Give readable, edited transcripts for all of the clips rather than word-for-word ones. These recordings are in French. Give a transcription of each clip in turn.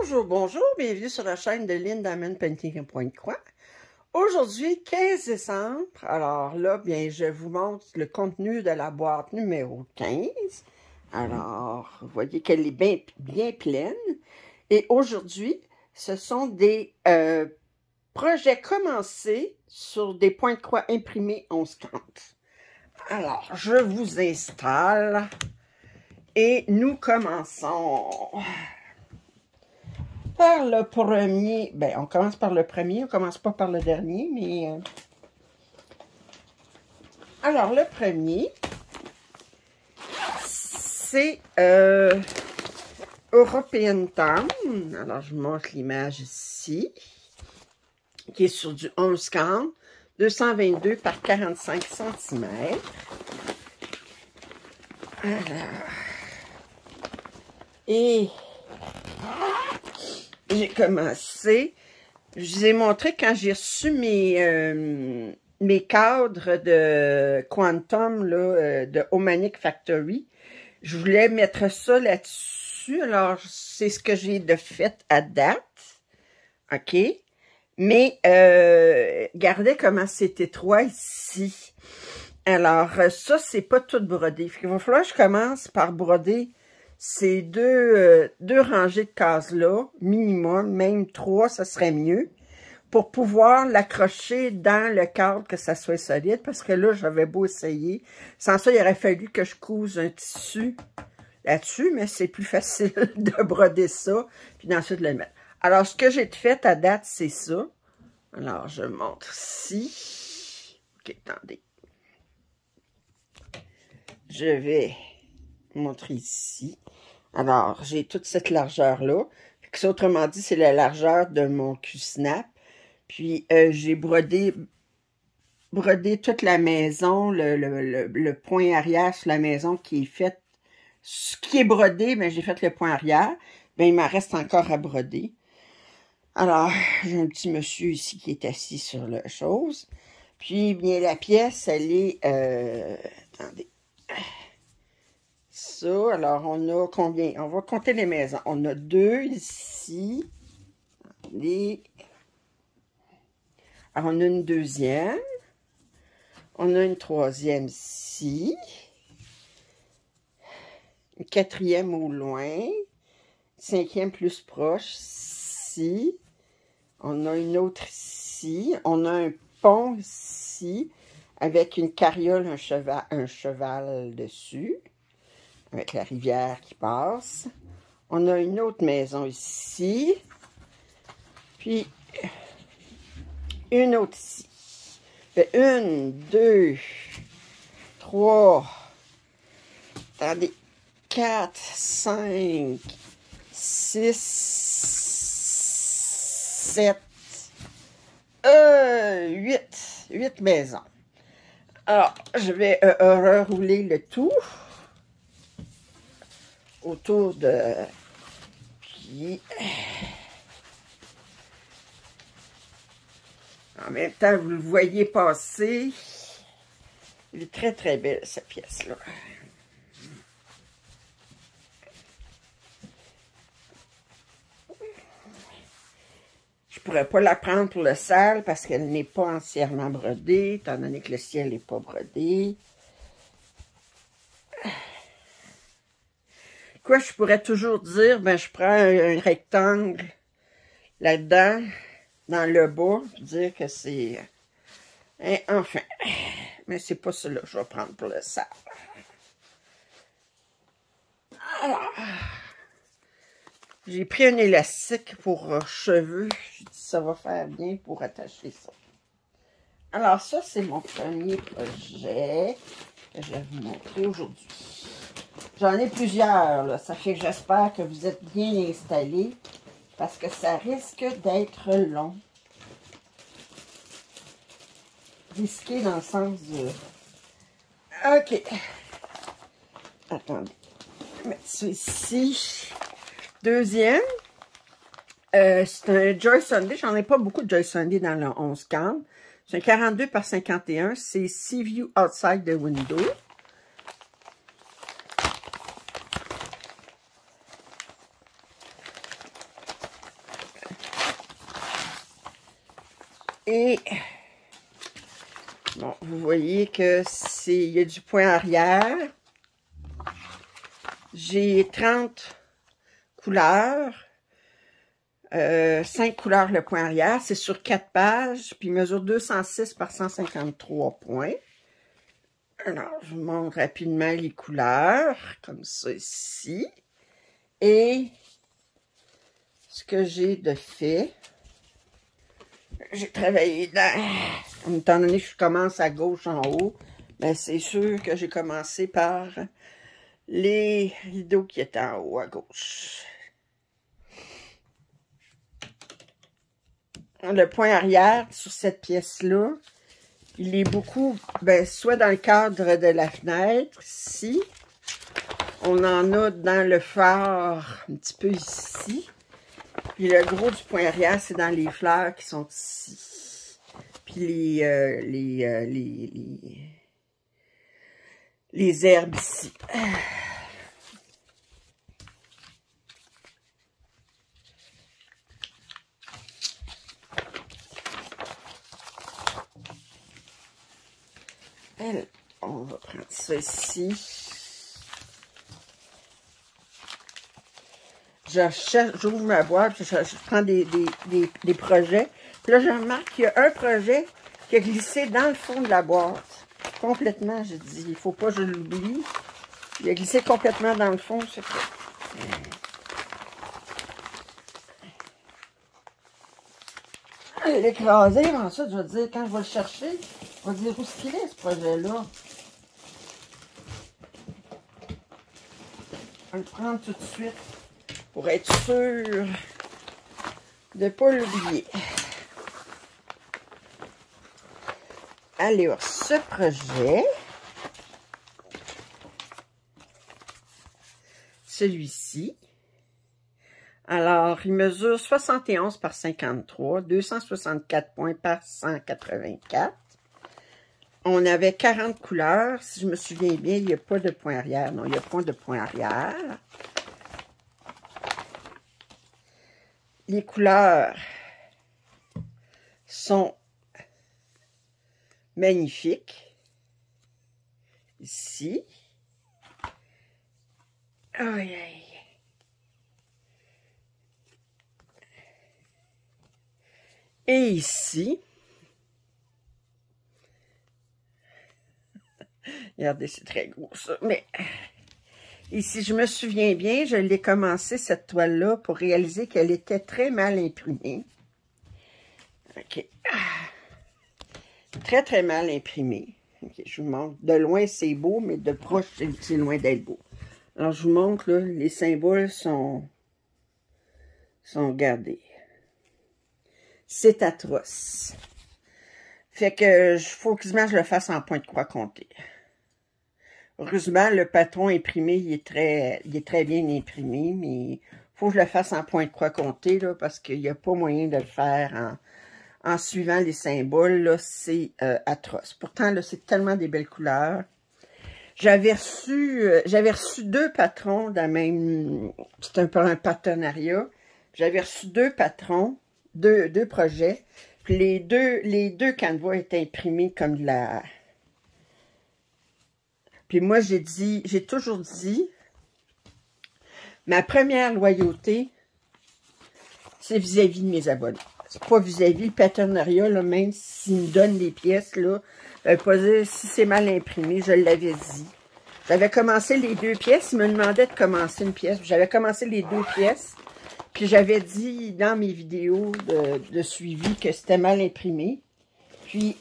Bonjour, bonjour, bienvenue sur la chaîne de Lynn Diamond Painting Pointe-Croix. Aujourd'hui, 15 décembre, alors là, bien, je vous montre le contenu de la boîte numéro 15. Alors, vous voyez qu'elle est bien pleine. Et aujourd'hui, ce sont des projets commencés sur des points-croix imprimés 11/30. Alors, je vous installe et nous commençons par le premier. Ben, on commence par le premier, on commence pas par le dernier, mais... Alors, le premier, c'est European Town. Alors, je vous montre l'image ici, qui est sur du 11/40, 222 par 45 cm. Alors, et j'ai commencé, je vous ai montré quand j'ai reçu mes cadres de Quantum là, de Omanic Factory. Je voulais mettre ça là-dessus. Alors, c'est ce que j'ai de fait à date. OK? Mais, regardez comment c'est étroit ici. Alors, ça, c'est pas tout brodé. Il va falloir que je commence par broder ces deux rangées de cases-là, minimum, même 3, ça serait mieux, pour pouvoir l'accrocher dans le cadre, que ça soit solide, parce que là, j'avais beau essayer. Sans ça, il aurait fallu que je couse un tissu là-dessus, mais c'est plus facile de broder ça, puis ensuite de le mettre. Alors, ce que j'ai fait à date, c'est ça. Alors, je montre ici. OK, attendez. Je vais montrer ici. Alors, j'ai toute cette largeur-là. Autrement dit, c'est la largeur de mon Q-snap. Puis, j'ai brodé toute la maison, le point arrière sur la maison qui est fait, ce qui est brodé, mais j'ai fait le point arrière. Bien, il m'en reste encore à broder. Alors, j'ai un petit monsieur ici qui est assis sur la chose. Puis, bien, la pièce, elle est... attendez. Ça, alors, on a combien? On va compter les maisons. On a 2 ici. Alors, on a une deuxième. On a une troisième ici. Une quatrième au loin. Cinquième plus proche ici. On a une autre ici. On a un pont ici avec une carriole, un cheval dessus, avec la rivière qui passe. On a une autre maison ici. Puis, une autre ici. Fait 1, 2, 3, attendez, 4, 5, 6, 7, 8 maisons. Alors, je vais rerouler le tout autour de... Puis, en même temps, vous le voyez passer. Il est très, très belle, cette pièce-là. Je ne pourrais pas la prendre pour le sale parce qu'elle n'est pas entièrement brodée, étant donné que le ciel n'est pas brodé. Quoi, je pourrais toujours dire, ben je prends un rectangle là-dedans, dans le bas, pour dire que c'est... enfin, mais c'est pas cela que je vais prendre pour le sable. Alors, j'ai pris un élastique pour cheveux. Je dis ça va faire bien pour attacher ça. Alors ça, c'est mon premier projet que je vais vous montrer aujourd'hui. J'en ai plusieurs, là. Ça fait que j'espère que vous êtes bien installés parce que ça risque d'être long. Risqué dans le sens de... OK. Attendez. Je vais mettre ça ici. Deuxième. C'est un Joy Sunday. J'en ai pas beaucoup de Joy Sunday dans le 11/40. C'est un 42 par 51. C'est Sea View Outside the Window. Et, bon, vous voyez que il y a du point arrière. J'ai 30 couleurs. 5 couleurs le point arrière. C'est sur 4 pages. Puis il mesure 206 par 153 points. Alors, je vous montre rapidement les couleurs. Comme ça ici. Et ce que j'ai de fait. J'ai travaillé dans... Étant donné que je commence à gauche en haut, ben c'est sûr que j'ai commencé par les rideaux qui étaient en haut à gauche. Le point arrière sur cette pièce-là, il est beaucoup, ben, soit dans le cadre de la fenêtre, ici. On en a dans le phare, un petit peu ici. Puis le gros du point arrière, c'est dans les fleurs qui sont ici. Puis les herbes ici. On va prendre ça ici. J'ouvre ma boîte, je prends des projets. Puis là, je remarque qu'il y a un projet qui a glissé dans le fond de la boîte. Complètement, j'ai dit, il faut pas que je l'oublie. Il a glissé complètement dans le fond. L'écraser, ensuite, je vais dire, quand je vais le chercher, je vais dire où est-ce qu'il est, ce projet-là. Je vais le prendre tout de suite pour être sûr de ne pas l'oublier. Alors, ce projet, celui-ci, alors, il mesure 71 par 53, 264 points par 184. On avait 40 couleurs. Si je me souviens bien, il n'y a pas de point arrière. Non, il n'y a pas de point arrière. Les couleurs sont magnifiques. Ici. Aïe, aïe. Et ici, regardez, c'est très gros ça, mais ici, je me souviens bien, je l'ai commencé cette toile-là pour réaliser qu'elle était très mal imprimée. OK. Très, très mal imprimée. OK, je vous montre. De loin, c'est beau, mais de proche, c'est loin d'être beau. Alors, je vous montre, là, les symboles sont gardés. C'est atroce. Fait que, faut quasiment que je le fasse en point de croix compté. Heureusement, le patron imprimé, il est très bien imprimé, mais il faut que je le fasse en point de croix compté, là, parce qu'il n'y a pas moyen de le faire en suivant les symboles, là, c'est atroce. Pourtant, là, c'est tellement des belles couleurs. J'avais reçu 2 patrons dans même... C'est un peu un partenariat. J'avais reçu 2 patrons, deux projets. Puis les deux canevas étaient imprimés comme de la... Puis moi, j'ai toujours dit, ma première loyauté, c'est vis-à-vis de mes abonnés. C'est pas vis-à-vis le partenariat, là, même s'ils me donnent des pièces, là, pas dire si c'est mal imprimé, je l'avais dit. J'avais commencé les 2 pièces, ils me demandaient de commencer une pièce. J'avais commencé les 2 pièces, puis j'avais dit dans mes vidéos de suivi que c'était mal imprimé. Puis,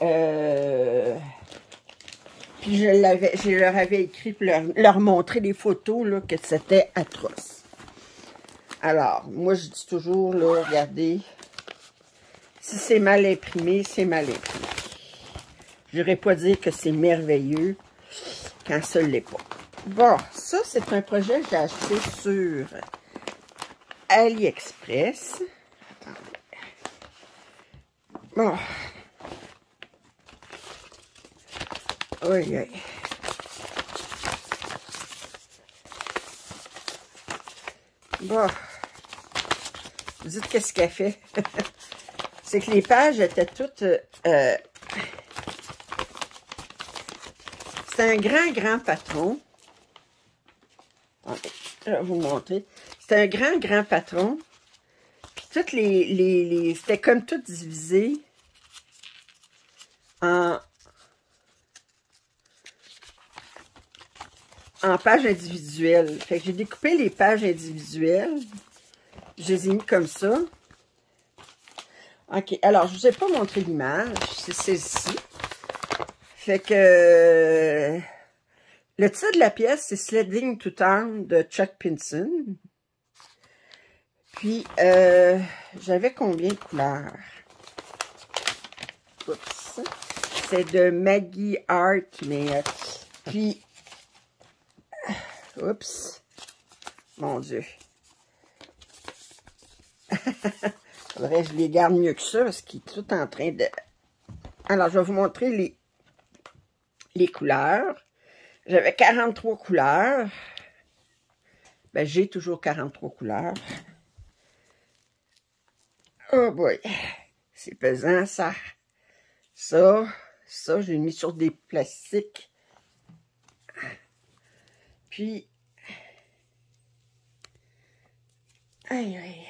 je leur avais écrit pour leur montrer des photos, là, que c'était atroce. Alors, moi, je dis toujours, là, regardez, si c'est mal imprimé, c'est mal imprimé. Je n'irais pas dire que c'est merveilleux quand ça ne l'est pas. Bon, ça, c'est un projet que j'ai acheté sur AliExpress. Attendez. Bon. Oui, oui. Bon. Vous dites qu'est-ce qu'elle fait? c'est que les pages étaient toutes... c'est un grand patron. Attendez, je vais vous montrer. C'est un grand patron. Puis toutes les c'était comme tout divisé en pages individuelles. Fait que j'ai découpé les pages individuelles. Je les ai mis comme ça. OK. Alors, je ne vous ai pas montré l'image. C'est celle-ci. Fait que... le titre de la pièce, c'est Sledding to Town de Chuck Pinson. Puis, j'avais combien de couleurs? Oups. C'est de Maggie Art, mais... puis... oups. Mon Dieu. Faudrait que je les garde mieux que ça, parce qu'il est tout en train de... Alors, je vais vous montrer les couleurs. J'avais 43 couleurs. Ben, j'ai toujours 43 couleurs. Oh boy. C'est pesant, ça. Ça, j'ai mis sur des plastiques. Puis... aïe, aïe.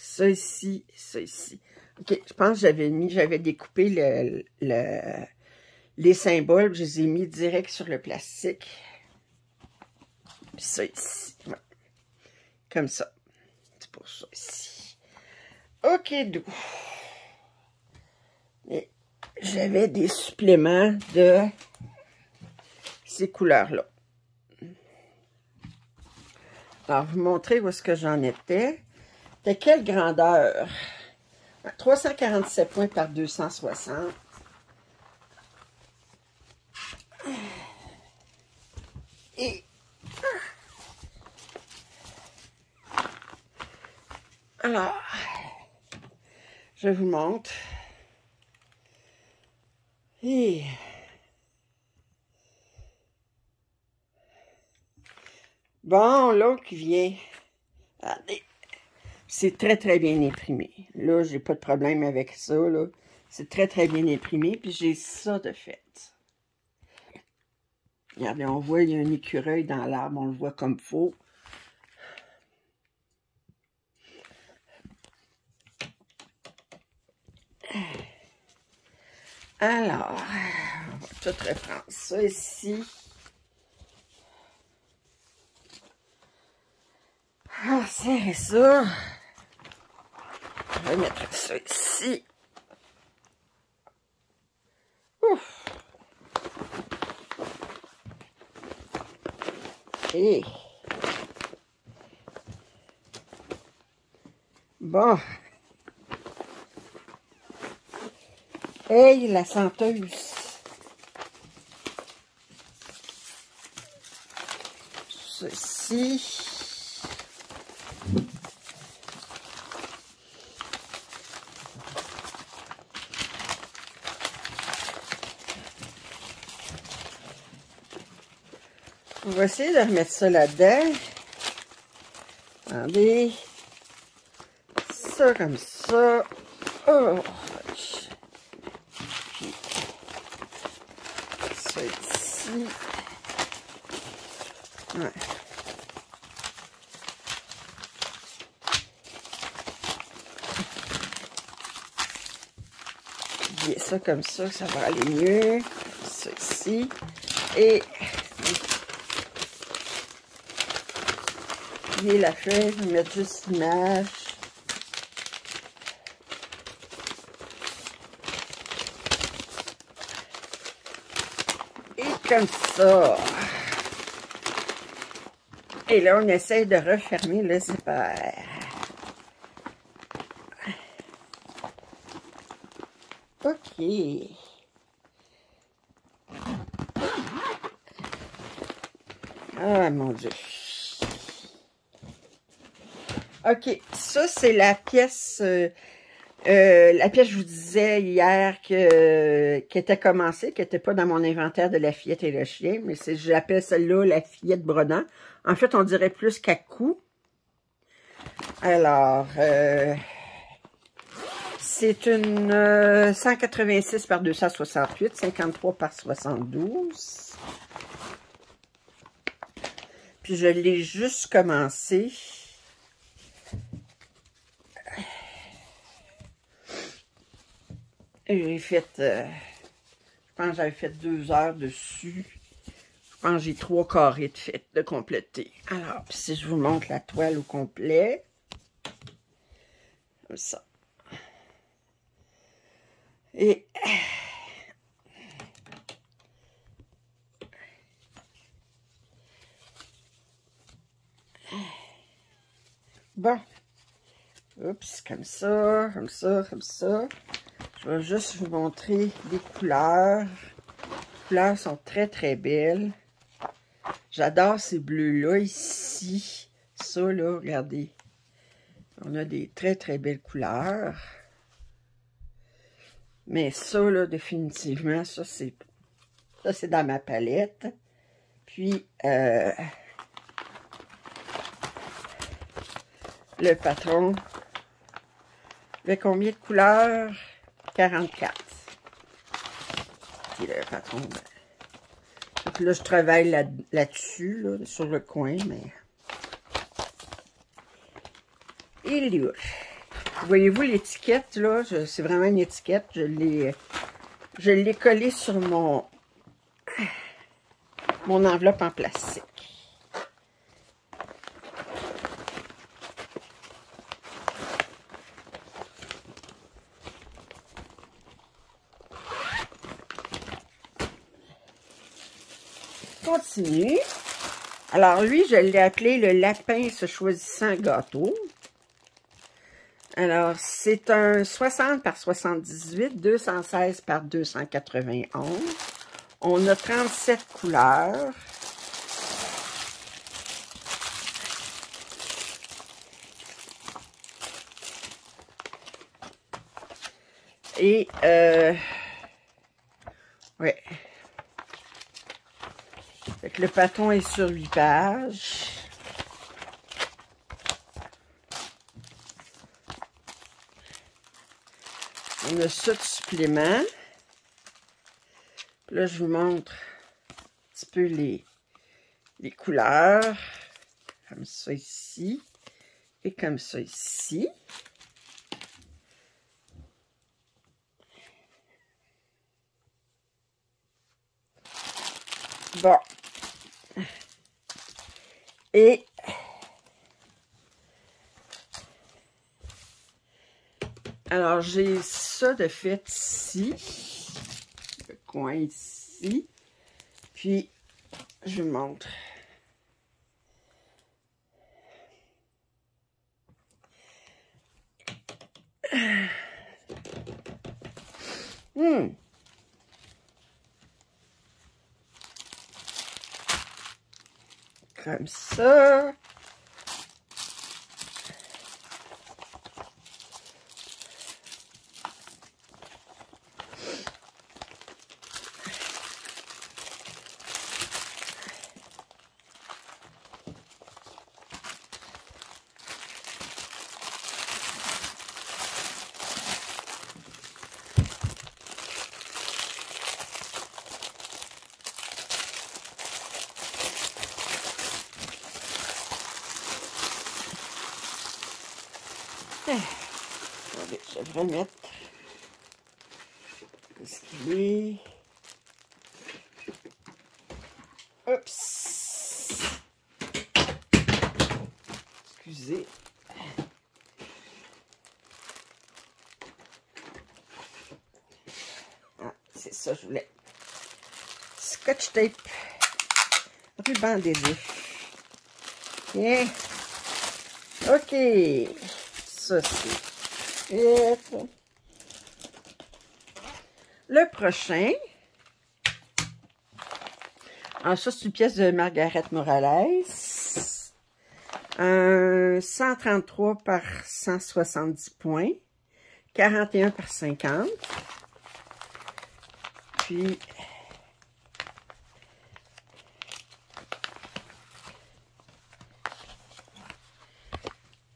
Ça ici, ça ici. OK, je pense que j'avais découpé les symboles, je les ai mis direct sur le plastique. Puis ça ici. Ouais. Comme ça. C'est pour ça ici. OK, d'où. Et j'avais des suppléments de ces couleurs-là. Alors, vous montrer où est-ce que j'en étais. De quelle grandeur? 347 points par 260. Et... alors, je vous montre. Et... bon, l'autre qui vient. Regardez. C'est très bien imprimé. Là, j'ai pas de problème avec ça, là. C'est très bien imprimé. Puis j'ai ça de fait. Regardez, on voit, il y a un écureuil dans l'arbre. On le voit comme faux. Alors, on va tout reprendre ça ici. Ah, serrer ça. Je vais mettre ça ici. Ouf. Et... bon. Hey, la senteuse. Ceci. On va essayer de remettre ça là-dedans. Attendez. Ça comme ça. Oh. Puis, ça ici. Ouais. Plier ça comme ça va aller mieux. Ça ici. Et plier la feuille, je vais mettre juste l'image. Et comme ça. Et là, on essaye de refermer le zipper. OK. Ah, mon Dieu. OK, ça, c'est la pièce... la pièce, je vous disais hier qui était commencée, qui n'était pas dans mon inventaire de La Fillette et le chien, mais j'appelle celle-là La Fillette brodant. En fait, on dirait plus Cacou. Alors, C'est une 186 par 268, 53 par 72. Puis je l'ai juste commencé. J'ai fait, je pense que j'avais fait 2 heures dessus. Je pense que j'ai 3 carrés de fait de compléter. Alors, si je vous montre la toile au complet, comme ça. Et bon, oups, comme ça, comme ça, comme ça. Je vais juste vous montrer les couleurs. Les couleurs sont très, très belles. J'adore ces bleus-là ici. Ça, là, regardez. On a des très, très belles couleurs. Mais ça, là, définitivement, ça, c'est dans ma palette. Puis, le patron. Il y a combien de couleurs? 44. Puis le patron, donc là, je travaille là-dessus, là, sur le coin, mais... Il est là. Voyez-vous l'étiquette, là? C'est vraiment une étiquette. Je l'ai collée sur mon enveloppe en plastique. Continue. Alors lui, je l'ai appelé le lapin se choisissant un gâteau. Alors, c'est un 60 par 78, 216 par 291. On a 37 couleurs. Et, ouais. Fait que le patron est sur 8 pages. On a ça de supplément. Puis là, je vous montre un petit peu les couleurs. Comme ça ici. Et comme ça ici. Bon. Et alors, j'ai ça de fait ici, le coin ici, puis je vous montre. Comme ça. Attendez, je devrais mettre ce qu'il est. Oups! Excusez. Ah, c'est ça, je voulais. Scotch tape. Ruban adhésif. Bien. OK. Ça, c'est... Le prochain. Alors, ça, c'est une pièce de Margaret Morales. 133 par 170 points. 41 par 50. Puis...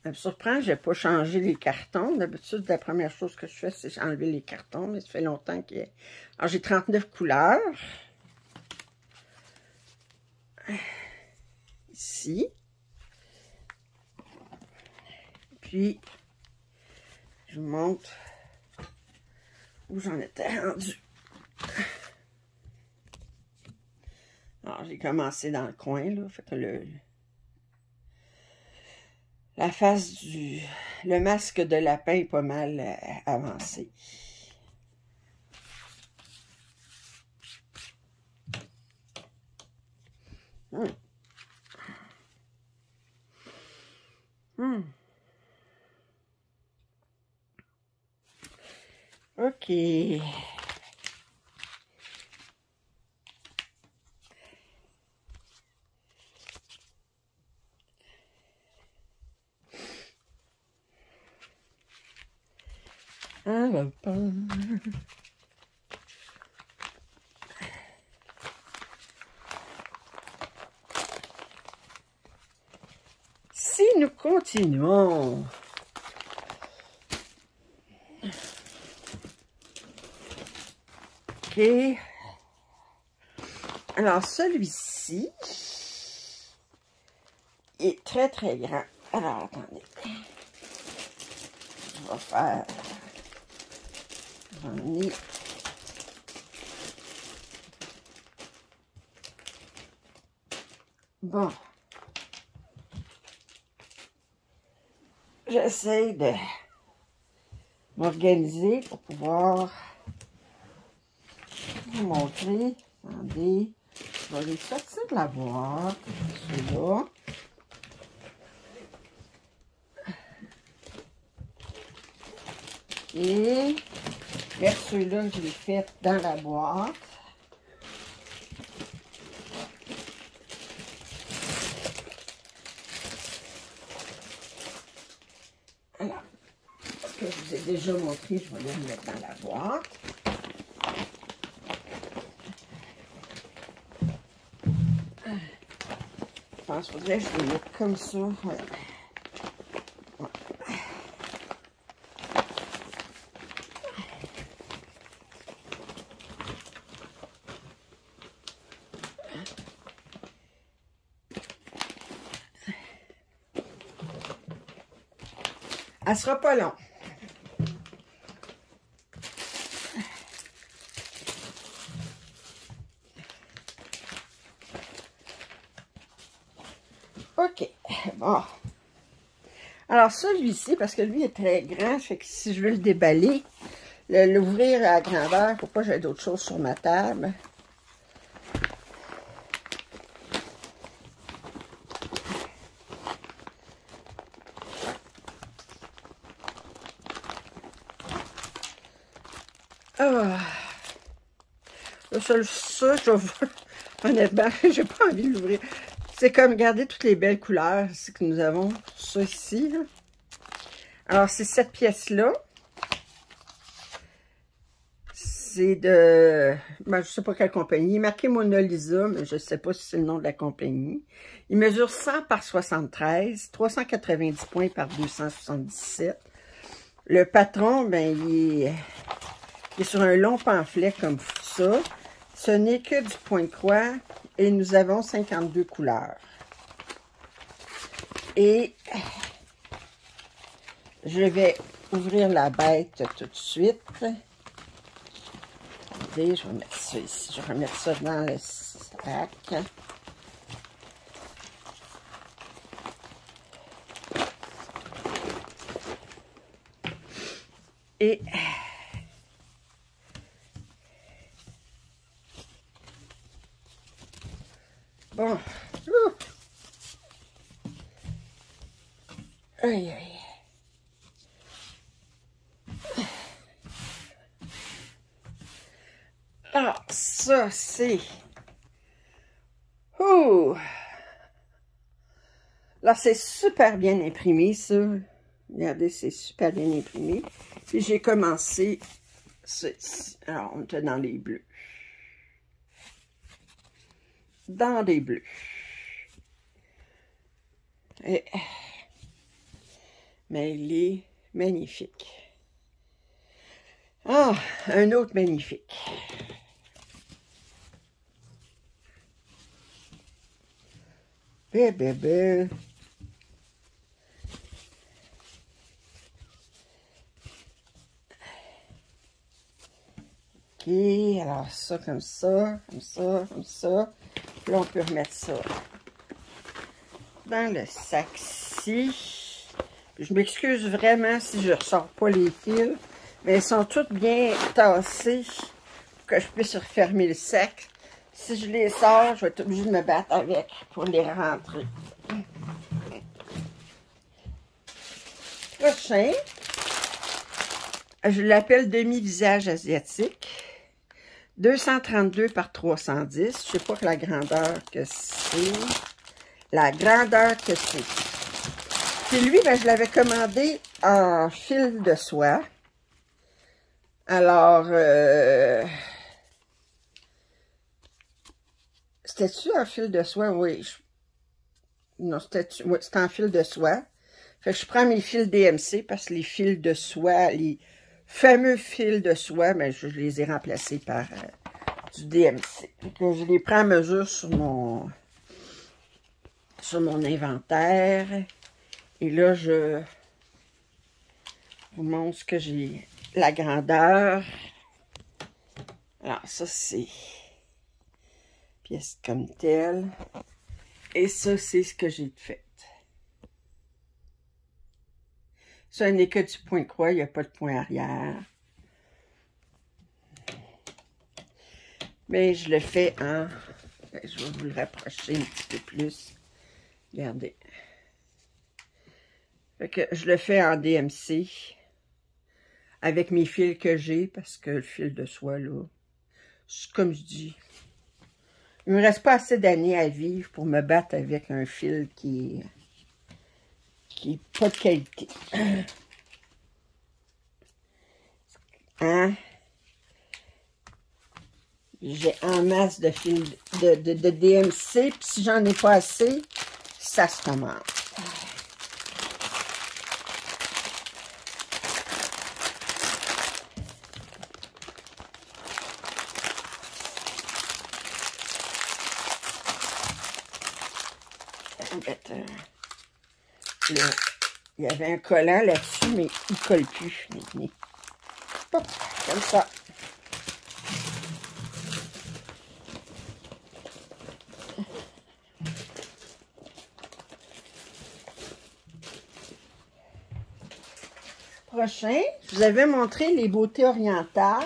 Ça me surprend, je n'ai pas changé les cartons. D'habitude, la première chose que je fais, c'est enlever les cartons, mais ça fait longtemps qu'il y a... Alors, j'ai 39 couleurs. Ici. Puis, je vous montre où j'en étais rendu. Alors, j'ai commencé dans le coin, là. Fait que la face le masque de lapin est pas mal avancé. OK. Si nous continuons, OK. Alors, celui-ci est très, très grand. Alors, attendez. On va faire... J'en ai... Bon. J'essaie de m'organiser pour pouvoir vous montrer. Attendez. Je vais les sortir de la boîte. Celui-là. Et ceux-là, je les fais dans la boîte. Alors, ce que je vous ai déjà montré, je vais les mettre dans la boîte. Je pense qu'il faudrait que je les mette comme ça. Voilà. Elle sera pas long. OK. Bon. Alors, celui-ci, parce que lui est très grand, fait que si je veux le déballer, l'ouvrir à la grandeur, il ne faut pas que j'aie d'autres choses sur ma table. Ah. Ça, je vais voir. Honnêtement, j'ai pas envie de l'ouvrir. C'est comme, regardez toutes les belles couleurs ici que nous avons. Ça ici, là. Alors, c'est cette pièce-là. C'est de... Ben, je sais pas quelle compagnie. Il est marqué Mona Lisa, mais je sais pas si c'est le nom de la compagnie. Il mesure 100 par 73, 390 points par 277. Le patron, ben, il est sur un long pamphlet comme ça. Ce n'est que du point de croix et nous avons 52 couleurs. Et je vais ouvrir la bête tout de suite. Attendez, je vais mettre ça ici. Je vais remettre ça dans le sac. Et bon. Aïe, aïe. Ah, ça, c'est... Ouh! Là, c'est super bien imprimé, ça. Regardez, c'est super bien imprimé. Puis j'ai commencé ceci. Alors, on était dans les bleus. Dans des bleus. Et Mais il est magnifique. Ah, un autre magnifique. Bébé. OK, alors ça, comme ça, comme ça, comme ça. Puis là, on peut remettre ça dans le sac-ci. Je m'excuse vraiment si je ne ressors pas les fils, mais ils sont tous bien tassés pour que je puisse refermer le sac. Si je les sors, je vais être obligée de me battre avec pour les rentrer. Prochain, je l'appelle demi-visage asiatique. 232 par 310. Je ne sais pas que la grandeur que c'est. La grandeur que c'est. Puis lui, ben, je l'avais commandé en fil de soie. Alors, c'était-tu en fil de soie? Oui. Non, c'était en fil de soie. Fait que je prends mes fils DMC parce que les fils de soie, les fameux fils de soie, mais je les ai remplacés par du DMC. Donc, je les prends à mesure sur mon inventaire. Et là, je vous montre ce que j'ai, la grandeur. Alors, ça, c'est pièce comme telle. Et ça, c'est ce que j'ai fait. Ça n'est que du point de croix, il n'y a pas de point arrière. Mais je le fais en... Je vais vous le rapprocher un petit peu plus. Regardez. Fait que je le fais en DMC. Avec mes fils que j'ai, parce que le fil de soie, là, comme je dis, il me reste pas assez d'années à vivre pour me battre avec un fil qui est pas de qualité. Hein? J'ai en masse de fils de DMC, puis si j'en ai pas assez, ça se commence. Là, il y avait un collant là-dessus, mais il ne colle plus. Hop, comme ça. Prochain, je vous avais montré les beautés orientales.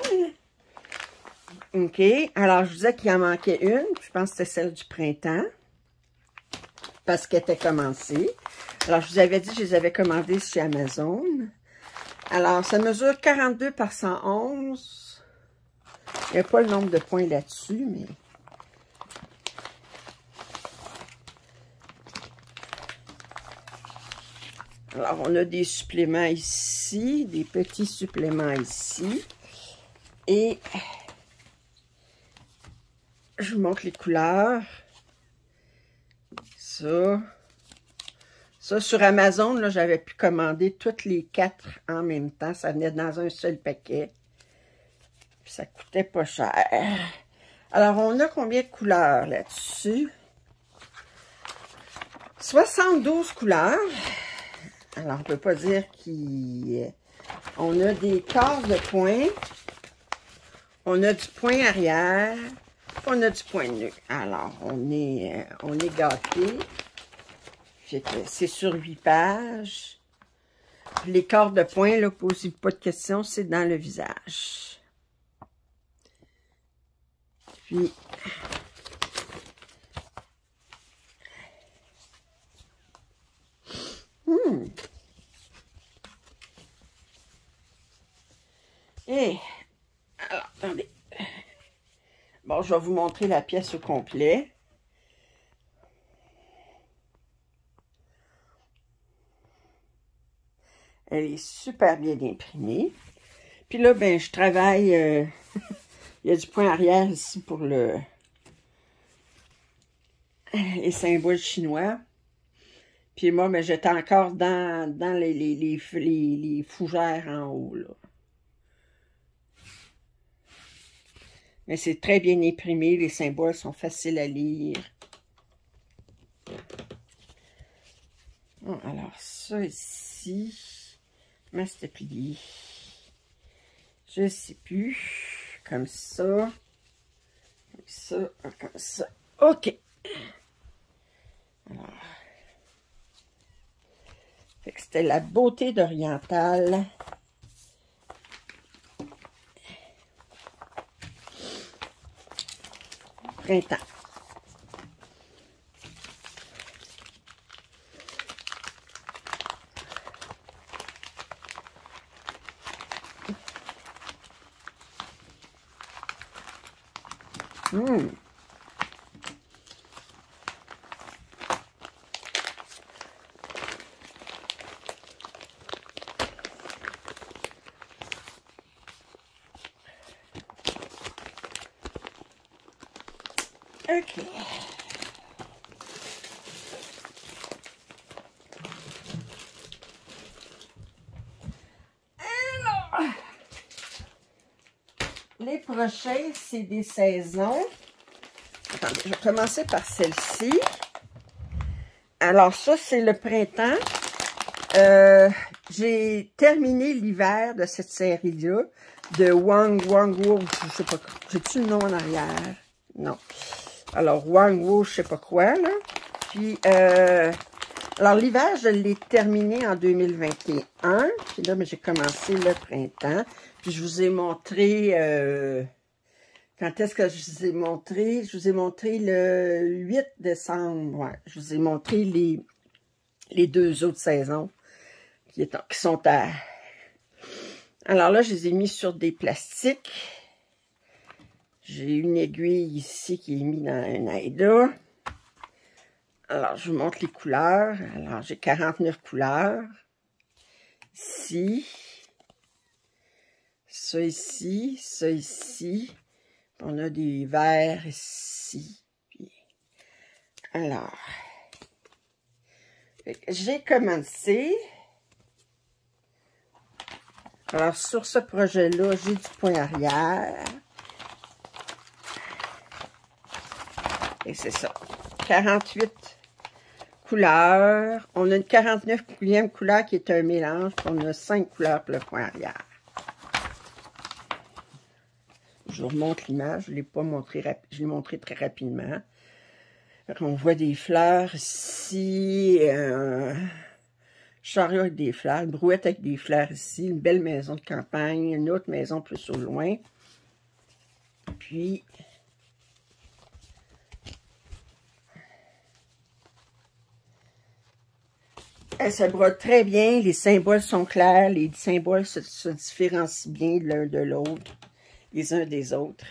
OK. Alors, je vous disais qu'il en manquait une. Je pense que c'était celle du printemps. Parce qu'elle était commencée. Alors, je vous avais dit que je les avais commandées chez Amazon. Alors, ça mesure 42 par 111. Il n'y a pas le nombre de points là-dessus, mais... Alors, on a des suppléments ici, des petits suppléments ici. Et je vous montre les couleurs. Ça, sur Amazon, là, j'avais pu commander toutes les 4 en même temps. Ça venait dans un seul paquet. Puis ça coûtait pas cher. Alors, on a combien de couleurs là-dessus? 72 couleurs. Alors, on ne peut pas dire qu'on a des quarts de point. On a du point arrière. On a du point nu. Alors, on est gâtés. C'est sur 8 pages. Les quarts de point, là, posez pas de questions, c'est dans le visage. Puis, Et, alors, attendez. Bon, je vais vous montrer la pièce au complet. Elle est super bien imprimée. Puis là, ben, je travaille... il y a du point arrière ici pour les symboles chinois. Puis moi, mais j'étais encore dans les fougères en haut, là. Mais c'est très bien imprimé, les symboles sont faciles à lire. Bon, alors, ça ici, master plié. Je sais plus. Comme ça. Comme ça. Comme ça. OK. Alors. Fait que c'était la beauté d'Oriental. Printemps. OK. Alors, les prochains, c'est des saisons. Attendez, je vais commencer par celle-ci. Alors, ça, c'est le printemps. J'ai terminé l'hiver de cette série-là, de Wang Wo, je sais pas, j'ai-tu le nom en arrière? Non. Alors, Wang Wo, je sais pas quoi, là. Puis, alors, l'hiver, je l'ai terminé en 2021. Puis là, j'ai commencé le printemps. Puis, je vous ai montré... quand est-ce que je vous ai montré? Je vous ai montré le 8 décembre. Ouais, je vous ai montré les deux autres saisons qui sont à... Alors là, je les ai mis sur des plastiques. J'ai une aiguille ici qui est mise dans un aida. Alors, je vous montre les couleurs. Alors, j'ai 49 couleurs. Ici. Ça ici. Ça ici. On a des verts ici. Puis, alors, j'ai commencé. Alors, sur ce projet-là, j'ai du point arrière. Et c'est ça. 48 couleurs. On a une 49e couleur qui est un mélange. Puis on a 5 couleurs pour le point arrière. Je vous remontre l'image. Je ne l'ai pas montré, je l'ai montré très rapidement. On voit des fleurs ici. Chariot avec des fleurs. Une brouette avec des fleurs ici. Une belle maison de campagne. Une autre maison plus au loin. Puis... elle se brode très bien, les symboles sont clairs, les symboles se différencient bien l'un de l'autre, les uns des autres.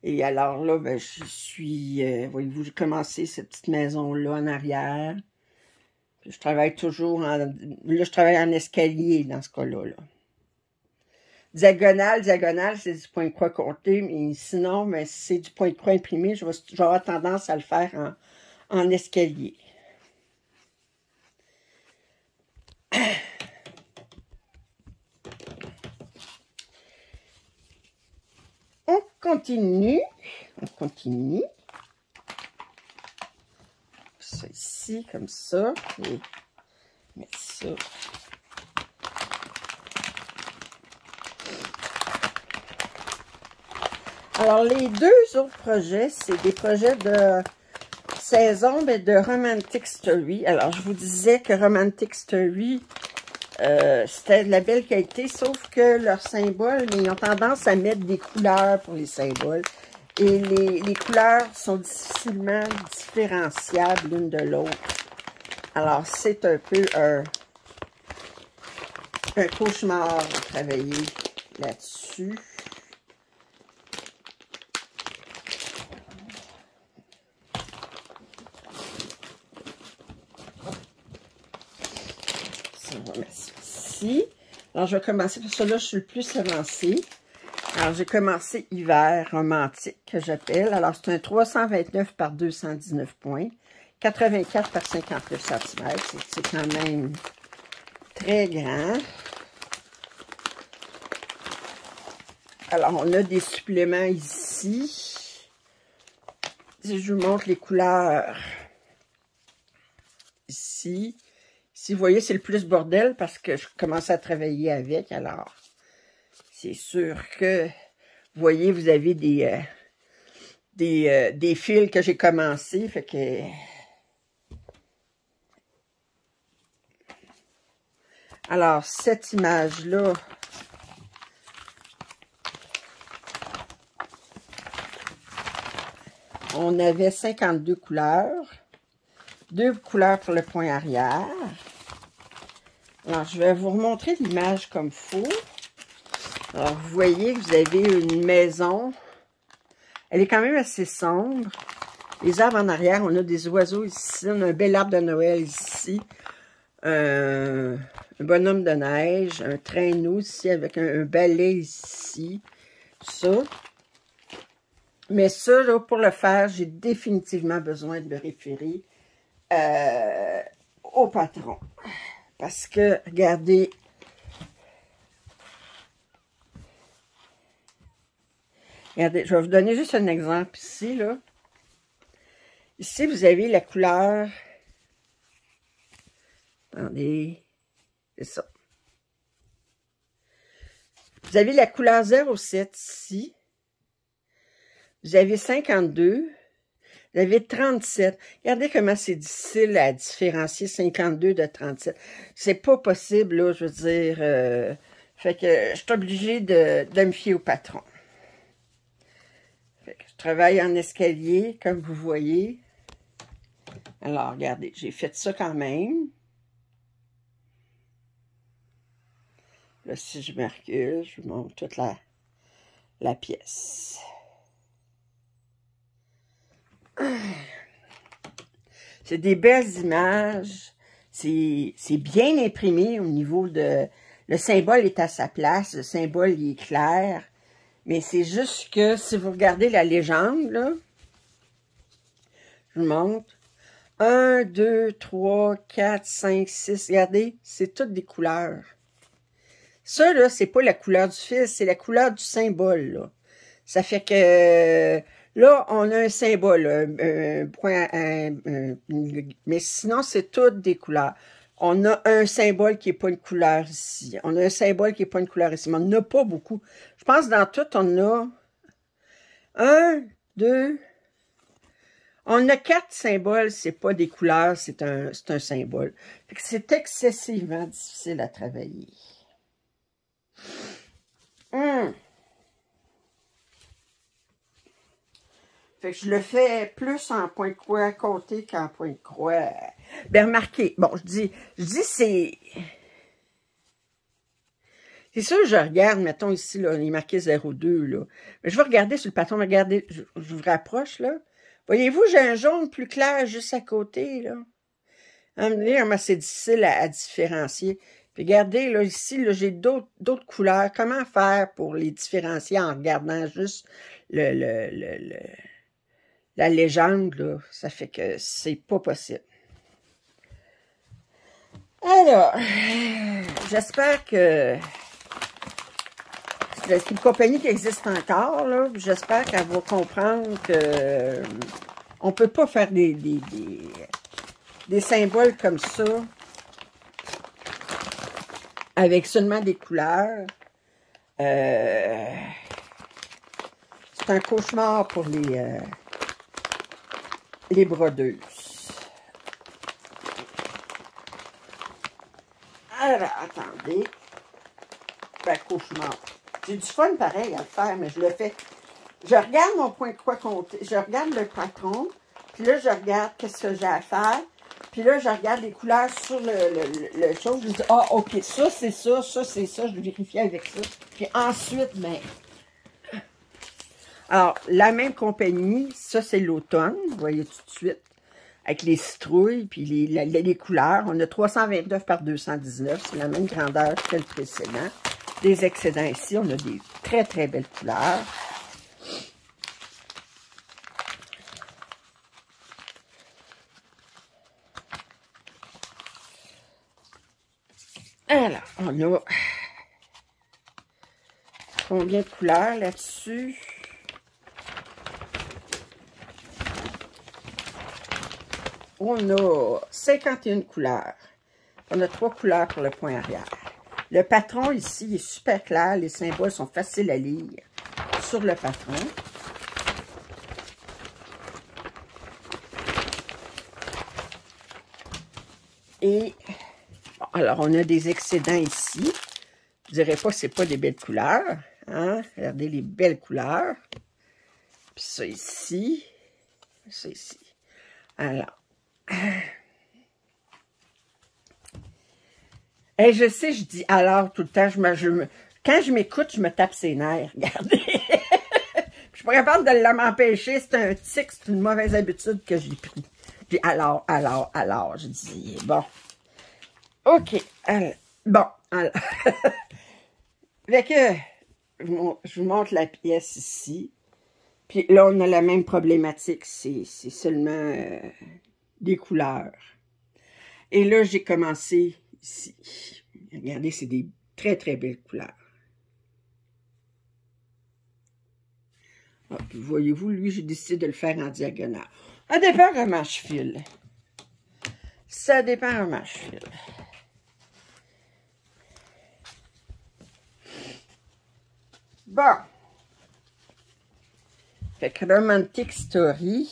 Et alors là, ben, je suis, voyez-vous, j'ai commencé cette petite maison-là en arrière. Puis je travaille toujours là, je travaille en escalier dans ce cas-là. Là. Diagonale, c'est du point de croix compté, mais sinon, ben, si c'est du point de croix imprimé, je vais avoir tendance à le faire en escalier. On continue. Ça ici, comme ça. Et mettre ça. Alors, les deux autres projets, c'est des projets de saison, mais de Romantic Story. Alors, je vous disais que Romantic Story, c'était de la belle qualité, sauf que leurs symboles, mais ils ont tendance à mettre des couleurs pour les symboles. Et les couleurs sont difficilement différenciables l'une de l'autre. Alors, c'est un peu un cauchemar de travailler là-dessus. On va mettre ça ici. Alors, je vais commencer, parce que là, je suis le plus avancé. Alors, j'ai commencé hiver romantique, que j'appelle. Alors, c'est un 329 par 219 points. 84 par 59 cm. C'est quand même très grand. Alors, on a des suppléments ici. Si je vous montre les couleurs. Ici. Ici, vous voyez, c'est le plus bordel parce que je commence à travailler avec. Alors, c'est sûr que, vous voyez, vous avez des fils que j'ai commencé. Fait que... Alors, cette image-là, on avait 52 couleurs. 2 couleurs pour le point arrière. Alors, je vais vous remontrer l'image comme il faut. Alors, vous voyez que vous avez une maison. Elle est quand même assez sombre. Les arbres en arrière, on a des oiseaux ici. On a un bel arbre de Noël ici. Un bonhomme de neige. Un traîneau ici avec un balai ici. Ça. Mais ça, là, pour le faire, j'ai définitivement besoin de me référer au patron. Parce que, regardez, je vais vous donner juste un exemple ici, là. Ici, vous avez la couleur, attendez, c'est ça. Vous avez la couleur 07 ici. Vous avez 52. Vous avez 37. Regardez comment c'est difficile à différencier 52 de 37. C'est pas possible, là, je veux dire. Fait que je suis obligée de me fier au patron. Fait que je travaille en escalier, comme vous voyez. Alors, regardez, j'ai fait ça quand même. Là, si je me recule, je vous montre toute la pièce. C'est des belles images. C'est bien imprimé au niveau de... Le symbole est à sa place. Le symbole, il est clair. Mais c'est juste que si vous regardez la légende, là, je vous montre. 1, 2, 3, 4, 5, 6. Regardez, c'est toutes des couleurs. Ça, là, c'est pas la couleur du fil, c'est la couleur du symbole, là. Ça fait que... Là, on a un symbole, un point, mais sinon, c'est toutes des couleurs. On a un symbole qui n'est pas une couleur ici. On a un symbole qui n'est pas une couleur ici. Mais on n'en a pas beaucoup. Je pense que dans tout, on a 1, 2... On a 4 symboles, c'est pas des couleurs, c'est un symbole. C'est excessivement difficile à travailler. Fait que je le fais plus en point de croix côté qu'en point de croix. Ben remarquez, bon, je dis c'est... C'est sûr, je regarde, mettons ici, là, il est marqué 02, là. Mais je vais regarder sur le patron, regardez, je vous rapproche, là. Voyez-vous, j'ai un jaune plus clair juste à côté, là. C'est difficile à différencier. Puis regardez, là, ici, là, j'ai d'autres couleurs. Comment faire pour les différencier en regardant juste la légende, là? Ça fait que c'est pas possible. Alors, j'espère que c'est une compagnie qui existe encore, là. J'espère qu'elle va comprendre que on peut pas faire des symboles comme ça avec seulement des couleurs. C'est un cauchemar pour les brodeuses. Alors, attendez. Ben, cauchemar. J'ai du fun pareil à le faire, mais je le fais. Je regarde mon point de croix compté. Je regarde le patron. Puis là, je regarde qu'est-ce que j'ai à faire. Puis là, je regarde les couleurs sur le chose. Je dis, ah, OK, ça, c'est ça, ça, c'est ça. Je vérifie avec ça. Puis ensuite, ben... Alors, la même compagnie, ça, c'est l'automne. Vous voyez tout de suite. Avec les citrouilles, puis les couleurs. On a 329 par 219. C'est la même grandeur que le précédent. Des excédents ici. On a des très, très belles couleurs. Alors, on a combien de couleurs là-dessus? On a 51 couleurs. On a 3 couleurs pour le point arrière. Le patron ici est super clair. Les symboles sont faciles à lire sur le patron. Et, bon, alors, on a des excédents ici. Je dirais pas que c'est pas des belles couleurs. Hein? Regardez les belles couleurs. Puis ça ici. Ça ici. Alors. Et je sais, je dis alors tout le temps, quand je m'écoute, je me tape ses nerfs. Regardez. Je suis pas capable de m'empêcher. C'est un tic, c'est une mauvaise habitude que j'ai pris. Puis alors, je dis, bon. OK. Alors, bon, alors. Fait que, je vous montre la pièce ici. Puis là, on a la même problématique. C'est seulement des couleurs. Et là, j'ai commencé ici. Regardez, c'est des très, très belles couleurs. Ah, puis voyez-vous, lui, j'ai décidé de le faire en diagonale. Ça dépend comment je file. Ça dépend comment je file. Bon. Fait que Romantic Story.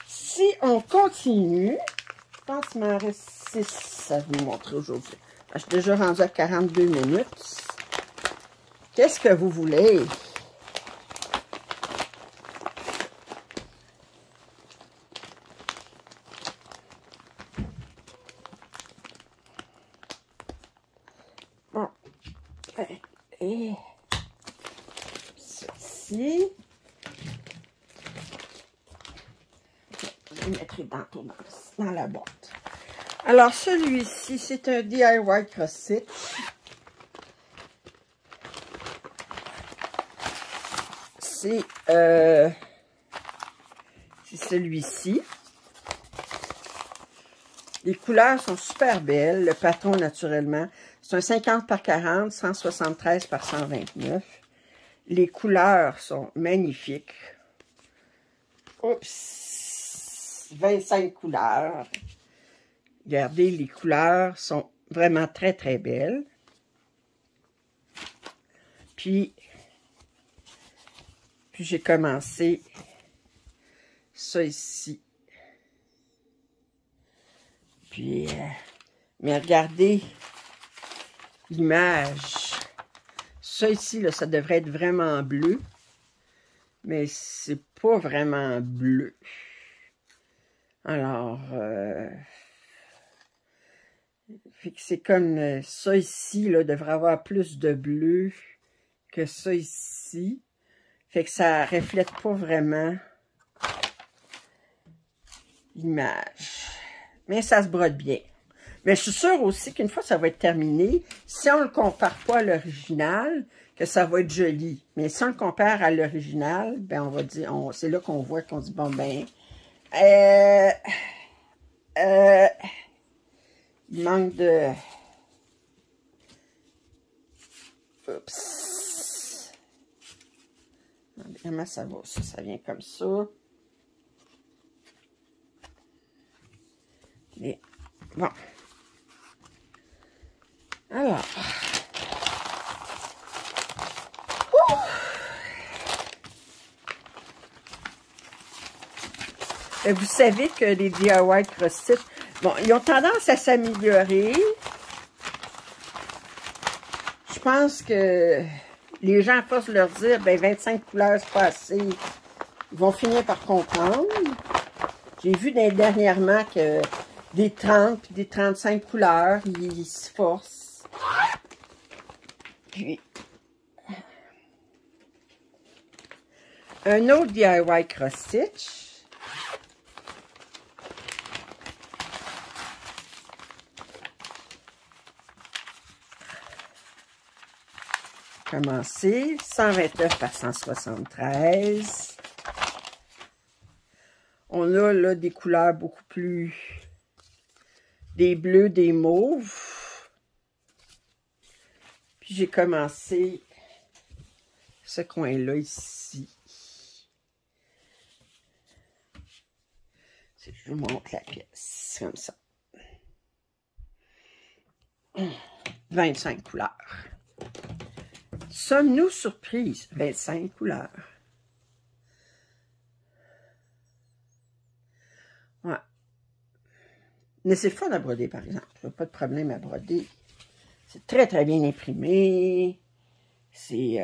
Si on continue, je pense qu'il m'en reste 6 à vous montrer aujourd'hui. Je suis déjà rendu à 42 minutes. Qu'est-ce que vous voulez? Bon. Et ceci. Je le mettrai dans la boîte. Alors, celui-ci, c'est un DIY cross-stitch. C'est celui-ci. Les couleurs sont super belles. Le patron, naturellement, c'est un 50 par 40, 173 par 129. Les couleurs sont magnifiques. Oups! 25 couleurs. Regardez, les couleurs sont vraiment très, très belles. Puis j'ai commencé ça ici. Puis, mais regardez l'image. Ça ici, là, ça devrait être vraiment bleu. Mais c'est pas vraiment bleu. Alors, c'est comme ça ici, là, devrait avoir plus de bleu que ça ici. Fait que ça reflète pas vraiment l'image. Mais ça se brode bien. Mais je suis sûre aussi qu'une fois ça va être terminé, si on le compare pas à l'original, que ça va être joli. Mais si on le compare à l'original, ben on va dire, c'est là qu'on voit qu'on dit, bon ben, il manque de... Oups. Comment ça va? Ça vient comme ça. Et, bon. Alors. Vous savez que les DIY cross-stitch, bon, ils ont tendance à s'améliorer. Je pense que les gens, à force de leur dire, ben 25 couleurs, c'est pas assez, ils vont finir par comprendre. J'ai vu dernièrement que des 30 puis des 35 couleurs, ils se forcent. Puis, un autre DIY cross-stitch. commencer. 129 par 173. On a là des couleurs beaucoup plus... des bleus, des mauves. Puis j'ai commencé ce coin-là ici. Si je vous montre la pièce, comme ça. 25 couleurs. Sommes-nous surprises? 25 couleurs. Ouais. Mais c'est fun à broder, par exemple. Pas de problème à broder. C'est très, très bien imprimé. C'est...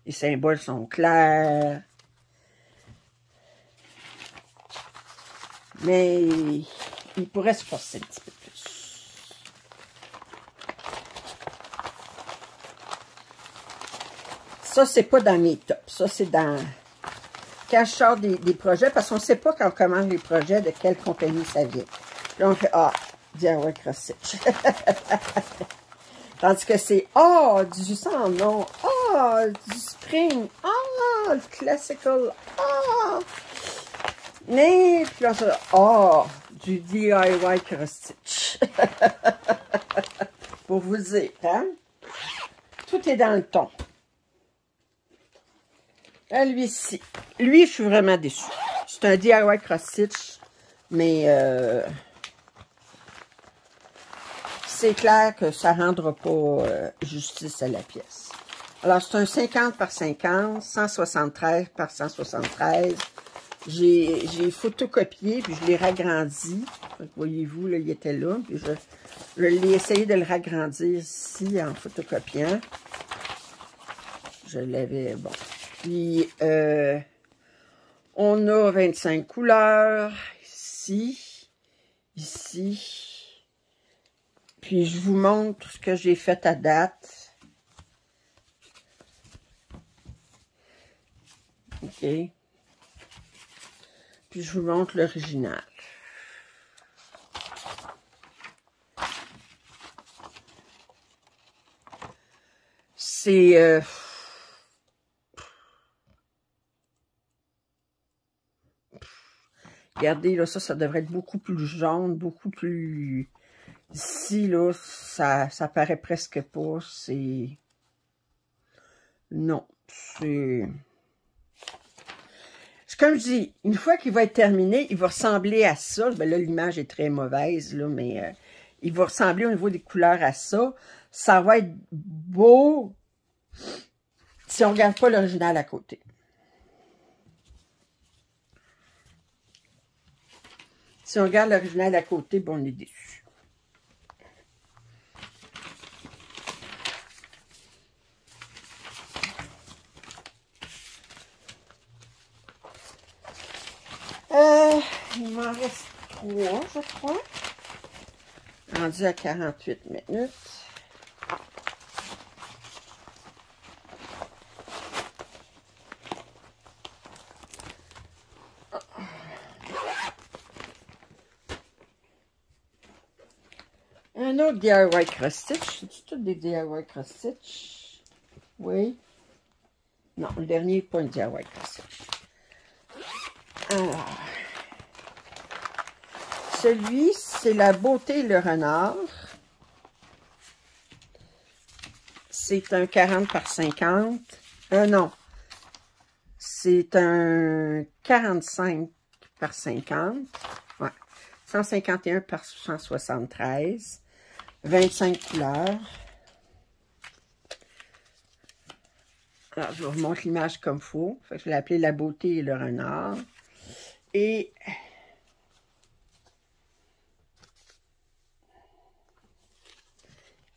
les symboles sont clairs. Mais il pourrait se forcer un petit peu plus. Ça, c'est pas dans mes tops. Ça, c'est dans... Quand je sors des projets, parce qu'on ne sait pas quand on commande les projets de quelle compagnie ça vient. Là, on fait « Ah, DIY Cross Stitch. » Tandis que c'est « Ah, du sang, non. Ah, du spring. Ah, du classical. Ah. » Mais, puis là, ça, oh, du DIY Cross Stitch. Pour vous dire, hein? Tout est dans le ton. Là, lui-ci. Lui, je suis vraiment déçue. C'est un DIY Cross Stitch, mais c'est clair que ça ne rendra pas justice à la pièce. Alors, c'est un 50 par 50, 173 par 173. J'ai photocopié, puis je l'ai ragrandi. Voyez-vous, là, il était là. Puis je l'ai essayé de le ragrandir ici en photocopiant. Je l'avais, bon. Puis, on a 25 couleurs, ici, ici. Puis, je vous montre ce que j'ai fait à date. OK. Puis, je vous montre l'original. C'est... regardez, là, ça devrait être beaucoup plus jaune, beaucoup plus... Ici, là, ça paraît presque pas. C'est... Non, c'est... Comme je dis, une fois qu'il va être terminé, il va ressembler à ça. Ben là, l'image est très mauvaise, là, mais il va ressembler au niveau des couleurs à ça. Ça va être beau si on ne regarde pas l'original à côté. Si on regarde l'original à côté, bon, on est déçu. Il m'en reste 3, je crois. Rendu à 48 minutes. Un autre DIY Cross Stitch. C'est tout des DIY Cross Stitch? Oui. Non, le dernier n'est pas un DIY Cross Stitch. Alors, celui, c'est La Beauté et le Renard. C'est un 40 par 50. Non. C'est un 45 par 50. Ouais. 151 par 173. 25 couleurs. Alors, je vous remontre l'image comme il faut. Fait que je l'ai appelé La Beauté et le Renard. Et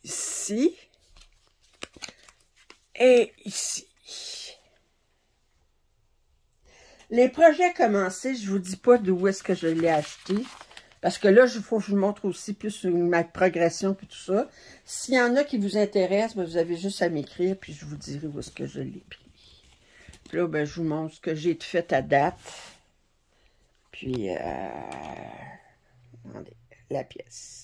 ici et ici. Les projets commencés, je vous dis pas d'où est-ce que je l'ai acheté. Parce que là, il faut que je vous montre aussi plus ma progression et tout ça. S'il y en a qui vous intéressent, ben, vous avez juste à m'écrire, puis je vous dirai où est-ce que je l'ai pris. Puis là, ben, je vous montre ce que j'ai fait à date. Puis, attendez, la pièce.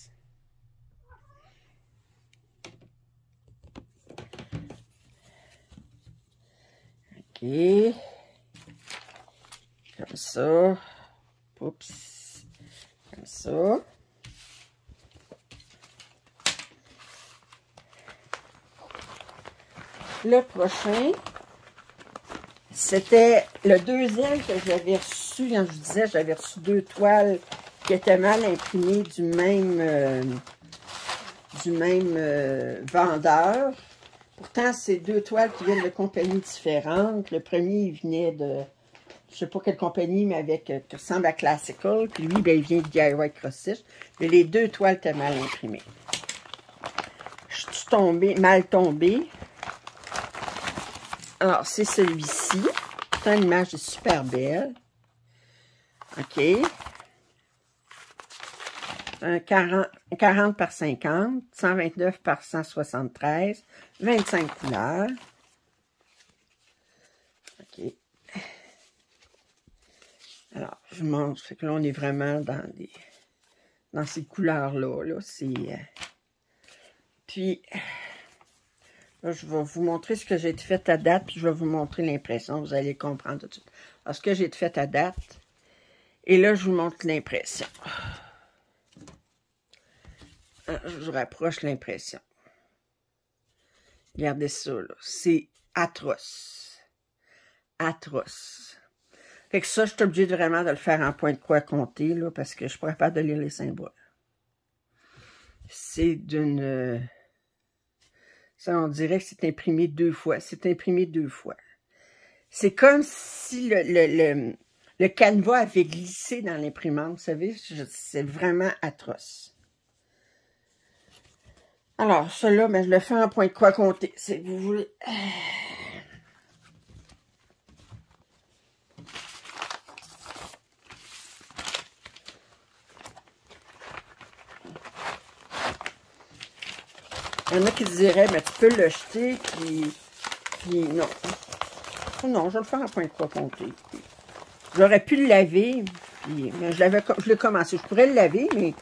OK. Comme ça. Oups. Comme ça. Le prochain, c'était le deuxième que j'avais reçu. Quand je vous disais, j'avais reçu 2 toiles qui étaient mal imprimées du même vendeur. Pourtant, c'est 2 toiles qui viennent de compagnies différentes. Le premier, il venait de, je ne sais pas quelle compagnie, mais qui ressemble à Classical. Puis lui, ben, il vient de DIY Cross Stitch. Mais les 2 toiles étaient mal imprimées. Je suis mal tombée. Alors, c'est celui-ci. Pourtant, l'image est super belle. OK. Un 40 par 50, 129 par 173, 25 couleurs. OK. Alors, je montre. Fait que là, on est vraiment dans ces couleurs-là. Là. Puis, là, je vais vous montrer ce que j'ai fait à date, puis je vais vous montrer l'impression. Vous allez comprendre tout de suite. Alors, ce que j'ai fait à date, et là, je vous montre l'impression. Je vous rapproche l'impression. Regardez ça, là. C'est atroce. Atroce. Fait que ça, je suis obligée vraiment de le faire en point de croix compté, là, parce que je ne suis pas capable de lire les symboles. C'est d'une... Ça, on dirait que c'est imprimé 2 fois. C'est imprimé 2 fois. C'est comme si le canevas avait glissé dans l'imprimante. Vous savez, c'est vraiment atroce. Alors, celui-là, mais je le fais en point de croix compté. Si vous voulez... Il y en a qui diraient, mais tu peux le jeter, puis non. Non, je vais le faire en point de croix compté. J'aurais pu le laver, mais je l'ai commencé. Je pourrais le laver, mais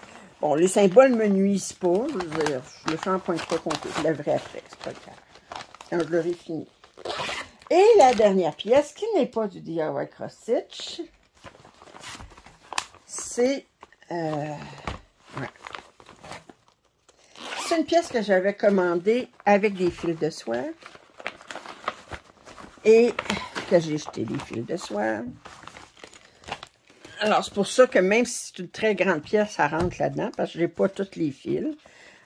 bon, les symboles ne me nuisent pas. Je le fais en point de croix compté. Je le laverai après, c'est pas le cas. Quand je l'aurai fini. Et la dernière pièce, qui n'est pas du DIY Cross Stitch, c'est... Ouais. C'est une pièce que j'avais commandée avec des fils de soie. Et que j'ai jeté les fils de soie. Alors, c'est pour ça que même si c'est une très grande pièce, ça rentre là-dedans, parce que je n'ai pas tous les fils.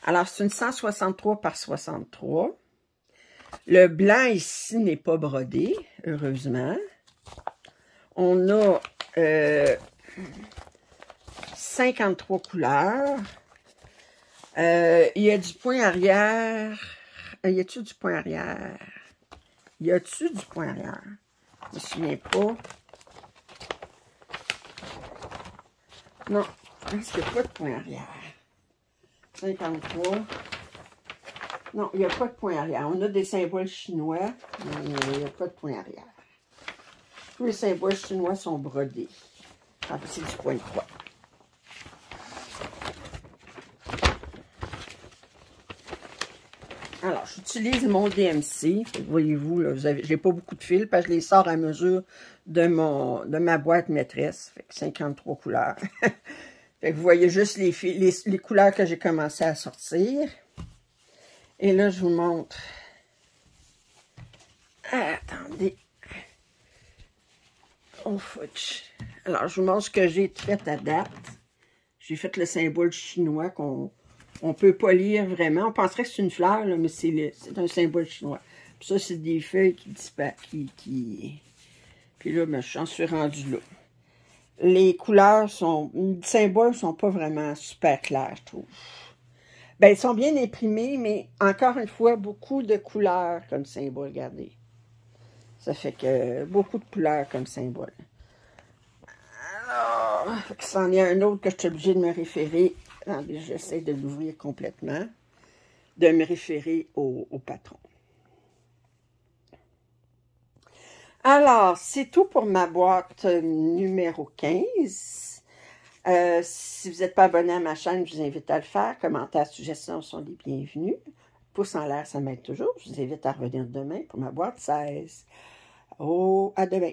Alors, c'est une 163 par 63. Le blanc ici n'est pas brodé, heureusement. On a 53 couleurs. Il y a du point arrière. Y a-t-il du point arrière? Y a-t-il du point arrière? Je me souviens pas. Non, est-ce qu'il n'y a pas de point arrière? 53. Non, il n'y a pas de point arrière. On a des symboles chinois, mais il n'y a pas de point arrière. Tous les symboles chinois sont brodés. Ah, c'est du point de croix. Alors, j'utilise mon DMC. Voyez-vous, je n'ai pas beaucoup de fils, parce que je les sors à mesure de ma boîte maîtresse. Fait que 53 couleurs. Fait que vous voyez juste les couleurs que j'ai commencé à sortir. Et là, je vous montre. Attendez. Oh, fudge. Alors, je vous montre ce que j'ai fait à date. J'ai fait le symbole chinois qu'on ne peut pas lire vraiment. On penserait que c'est une fleur, là, mais c'est un symbole chinois. Puis ça, c'est des feuilles qui disparaissent. Puis là, ben, j'en suis rendue là. Les couleurs les symboles sont pas vraiment super clairs, je trouve. Ben, ils sont bien imprimés, mais encore une fois, beaucoup de couleurs comme symbole, regardez. Ça fait que beaucoup de couleurs comme symbole. Alors, il s'en y a un autre que je suis obligée de me référer. Attendez, j'essaie de l'ouvrir complètement. De me référer au patron. Alors, c'est tout pour ma boîte numéro 15. Si vous n'êtes pas abonné à ma chaîne, je vous invite à le faire. Commentaires, suggestions sont les bienvenus. Pouce en l'air, ça m'aide toujours. Je vous invite à revenir demain pour ma boîte 16. Oh, à demain.